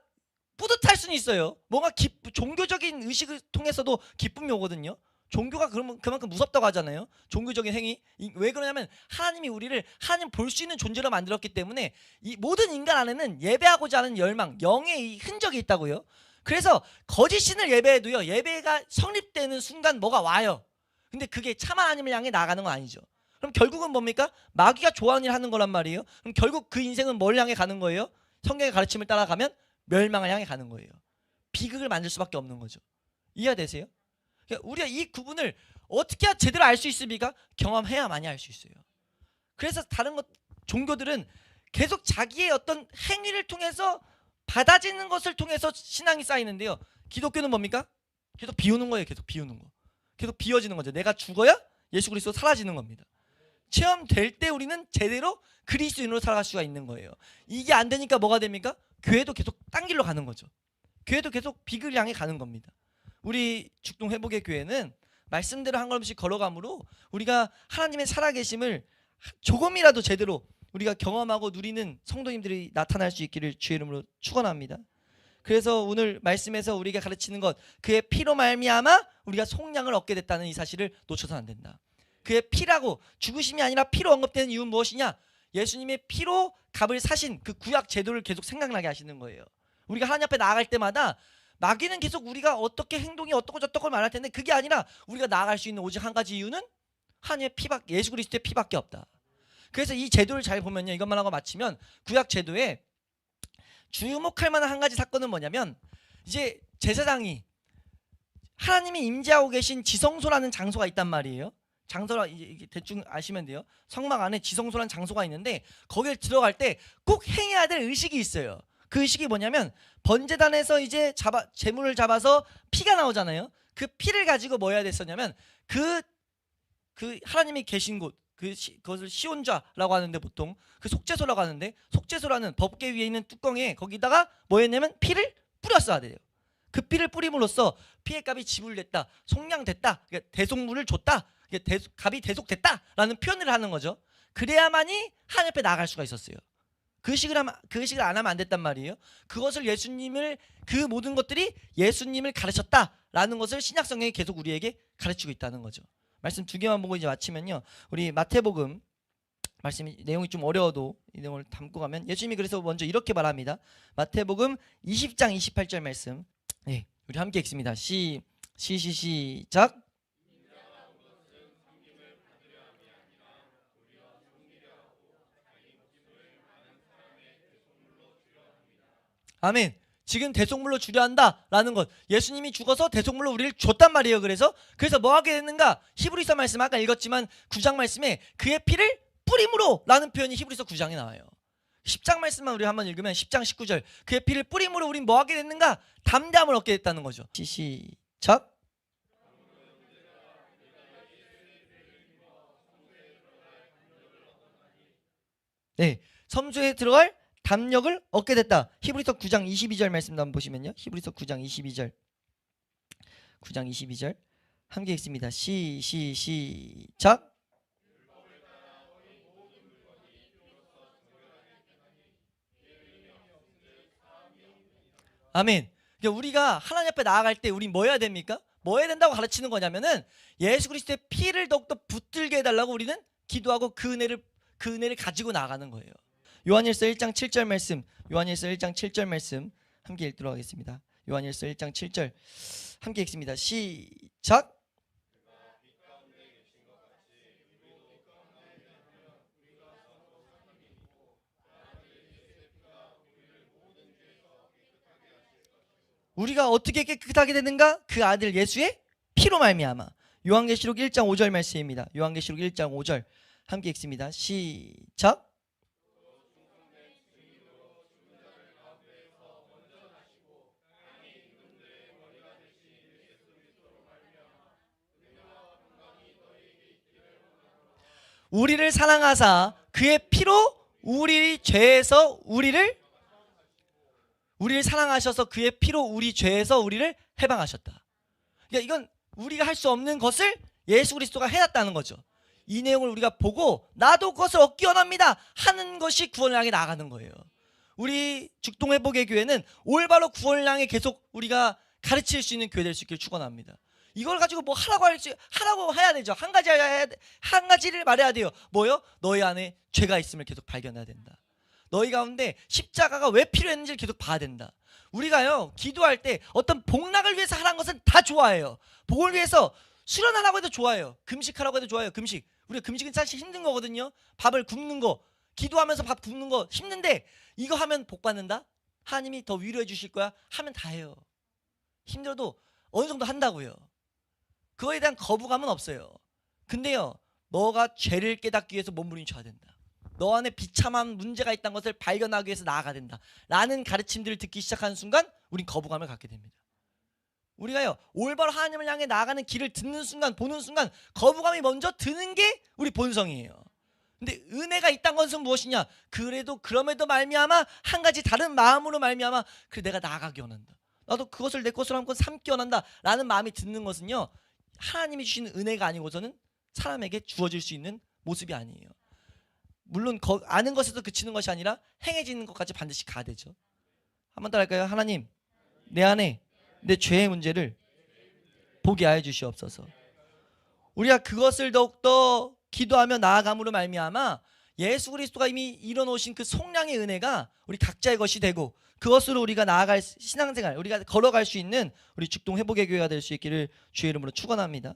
뿌듯할 수는 있어요. 뭔가 종교적인 의식을 통해서도 기쁨이 오거든요. 종교가 그만큼 무섭다고 하잖아요. 종교적인 행위. 왜 그러냐면 하나님이 우리를 하나님 볼 수 있는 존재로 만들었기 때문에 이 모든 인간 안에는 예배하고자 하는 열망, 영의 흔적이 있다고요. 그래서 거짓신을 예배해도요, 예배가 성립되는 순간 뭐가 와요. 근데 그게 참 하나님을 향해 나아가는 건 아니죠. 그럼 결국은 뭡니까? 마귀가 좋아하는 일 하는 거란 말이에요. 그럼 결국 그 인생은 뭘 향해 가는 거예요? 성경의 가르침을 따라가면 멸망을 향해 가는 거예요. 비극을 만들 수밖에 없는 거죠. 이해되세요? 우리가 이 구분을 어떻게 제대로 알 수 있습니까? 경험해야만이 알 수 있어요. 그래서 다른 종교들은 계속 자기의 어떤 행위를 통해서 받아지는 것을 통해서 신앙이 쌓이는데요, 기독교는 뭡니까? 계속 비우는 거예요. 계속 비우는 거. 계속 비워지는 거죠. 내가 죽어야 예수 그리스도 사라지는 겁니다. 체험될 때 우리는 제대로 그리스도인으로 살아갈 수가 있는 거예요. 이게 안 되니까 뭐가 됩니까? 교회도 계속 딴 길로 가는 거죠. 교회도 계속 비극을 향해 가는 겁니다. 우리 죽동 회복의 교회는 말씀대로 한 걸음씩 걸어감으로 우리가 하나님의 살아계심을 조금이라도 제대로 우리가 경험하고 누리는 성도님들이 나타날 수 있기를 주의 이름으로 축원합니다. 그래서 오늘 말씀에서 우리가 가르치는 것, 그의 피로 말미암아 우리가 속량을 얻게 됐다는 이 사실을 놓쳐서는 안 된다. 그의 피라고, 죽으심이 아니라 피로 언급되는 이유는 무엇이냐? 예수님의 피로 값을 사신 그 구약 제도를 계속 생각나게 하시는 거예요. 우리가 하나님 앞에 나아갈 때마다 마귀는 계속 우리가 어떻게 행동이 어떻고 저떻고 말할 텐데, 그게 아니라 우리가 나아갈 수 있는 오직 한 가지 이유는 하나님의 피밖에, 예수 그리스도의 피밖에 없다. 그래서 이 제도를 잘 보면요, 이것만 하고 마치면, 구약 제도에 주목할 만한 한 가지 사건은 뭐냐면, 이제 제사장이 하나님이 임재하고 계신 지성소라는 장소가 있단 말이에요. 장소라 대충 아시면 돼요. 성막 안에 지성소라는 장소가 있는데, 거기를 들어갈 때 꼭 행해야 될 의식이 있어요. 그 의식이 뭐냐면, 번제단에서 이제 제물을 잡아서 피가 나오잖아요. 그 피를 가지고 뭐 해야 됐었냐면, 그 하나님이 계신 곳, 그것을 시온좌라고 하는데, 보통 그 속죄소라고 하는데, 속죄소라는 법궤 위에 있는 뚜껑에 거기다가 뭐 했냐면 피를 뿌렸어야 돼요. 그 피를 뿌림으로써 피의 값이 지불됐다, 속량됐다, 그러니까 대속물을 줬다, 값이 대속됐다라는 표현을 하는 거죠. 그래야만이 하나님 앞에 나아갈 수가 있었어요. 그 의식을 안 하면 안 됐단 말이에요. 그것을 그 모든 것들이 예수님을 가르쳤다라는 것을 신약성경이 계속 우리에게 가르치고 있다는 거죠. 말씀 두 개만 보고 이제 마치면요, 우리 마태복음 말씀이 내용이 좀 어려워도 이 내용을 담고 가면, 예수님이 그래서 먼저 이렇게 말합니다. 마태복음 20장 28절 말씀, 네, 우리 함께 읽습니다. 시작. 아멘. 지금 대속물로 주려 한다라는 것, 예수님이 죽어서 대속물로 우리를 줬단 말이에요. 그래서 뭐 하게 됐는가? 히브리서 말씀 아까 읽었지만 9장 말씀에 그의 피를 뿌림으로 라는 표현이 히브리서 9장에 나와요. 10장 말씀만 우리 한번 읽으면 10장 19절, 그의 피를 뿌림으로 우린 뭐 하게 됐는가? 담대함을 얻게 됐다는 거죠. 시작. 네, 섬소에 들어갈 담력을 얻게 됐다. 히브리서 9장 22절 말씀도 한번 보시면요, 히브리서 9장 22절, 9장 22절 함께 읽습니다. 시작. 아멘. 그러니까 우리가 하나님 앞에 나아갈 때 우리 뭐 해야 됩니까? 뭐 해야 된다고 가르치는 거냐면은, 예수 그리스도의 피를 더욱더 붙들게 해달라고 우리는 기도하고 그 은혜를 가지고 나아가는 거예요. 요한일서 1장 7절 말씀, 요한일서 1장 7절 말씀 함께 읽도록 하겠습니다. 요한일서 1장 7절 함께 읽습니다. 시작. 우리가 어떻게 깨끗하게 되는가? 그 아들 예수의 피로 말미암아. 요한계시록 1장 5절 말씀입니다. 요한계시록 1장 5절 함께 읽습니다. 시작. 우리를 사랑하사 그의 피로 우리 죄에서 우리를 사랑하셔서 그의 피로 우리 죄에서 우리를 해방하셨다. 그러니까 이건 우리가 할 수 없는 것을 예수 그리스도가 해놨다는 거죠. 이 내용을 우리가 보고 나도 그것을 얻기 원합니다 하는 것이 구원을 향해 나아가는 거예요. 우리 죽동회복의 교회는 올바로 구원을 향해 계속 우리가 가르칠 수 있는 교회 될 수 있기를 축원합니다. 이걸 가지고 뭐 하라고 해야 되죠. 한 가지를 말해야 돼요. 뭐요? 너희 안에 죄가 있음을 계속 발견해야 된다. 너희 가운데 십자가가 왜 필요했는지를 계속 봐야 된다. 우리가요, 기도할 때 어떤 복락을 위해서 하라는 것은 다 좋아해요. 복을 위해서 수련하라고 해도 좋아해요. 금식하라고 해도 좋아해요. 금식. 우리가 금식은 사실 힘든 거거든요. 밥을 굶는 거, 기도하면서 밥 굶는 거 힘든데, 이거 하면 복 받는다? 하나님이 더 위로해 주실 거야? 하면 다 해요. 힘들어도 어느 정도 한다고요. 그거에 대한 거부감은 없어요. 근데요, 너가 죄를 깨닫기 위해서 몸부림쳐야 된다. 너 안에 비참한 문제가 있다는 것을 발견하기 위해서 나아가야 된다 라는 가르침들을 듣기 시작하는 순간 우린 거부감을 갖게 됩니다. 우리가요 올바로 하나님을 향해 나아가는 길을 듣는 순간, 보는 순간 거부감이 먼저 드는 게 우리 본성이에요. 근데 은혜가 있다는 것은 무엇이냐? 그럼에도 말미암아 한 가지 다른 마음으로 말미암아 그래 내가 나아가기 원한다. 나도 그것을 내 것으로 한번 삼기 원한다 라는 마음이 드는 것은요 하나님이 주시는 은혜가 아니고서는 사람에게 주어질 수 있는 모습이 아니에요. 물론 아는 것에서 그치는 것이 아니라 행해지는 것까지 반드시 가야 되죠. 한번 따라 할까요? 하나님 내 안에 내 죄의 문제를 보게 하여 주시옵소서. 우리가 그것을 더욱더 기도하며 나아감으로 말미암아 예수 그리스도가 이미 이뤄놓으신 그 속량의 은혜가 우리 각자의 것이 되고 그것으로 우리가 나아갈 신앙생활, 우리가 걸어갈 수 있는 우리 죽동 회복의 교회가 될 수 있기를 주의 이름으로 축원합니다.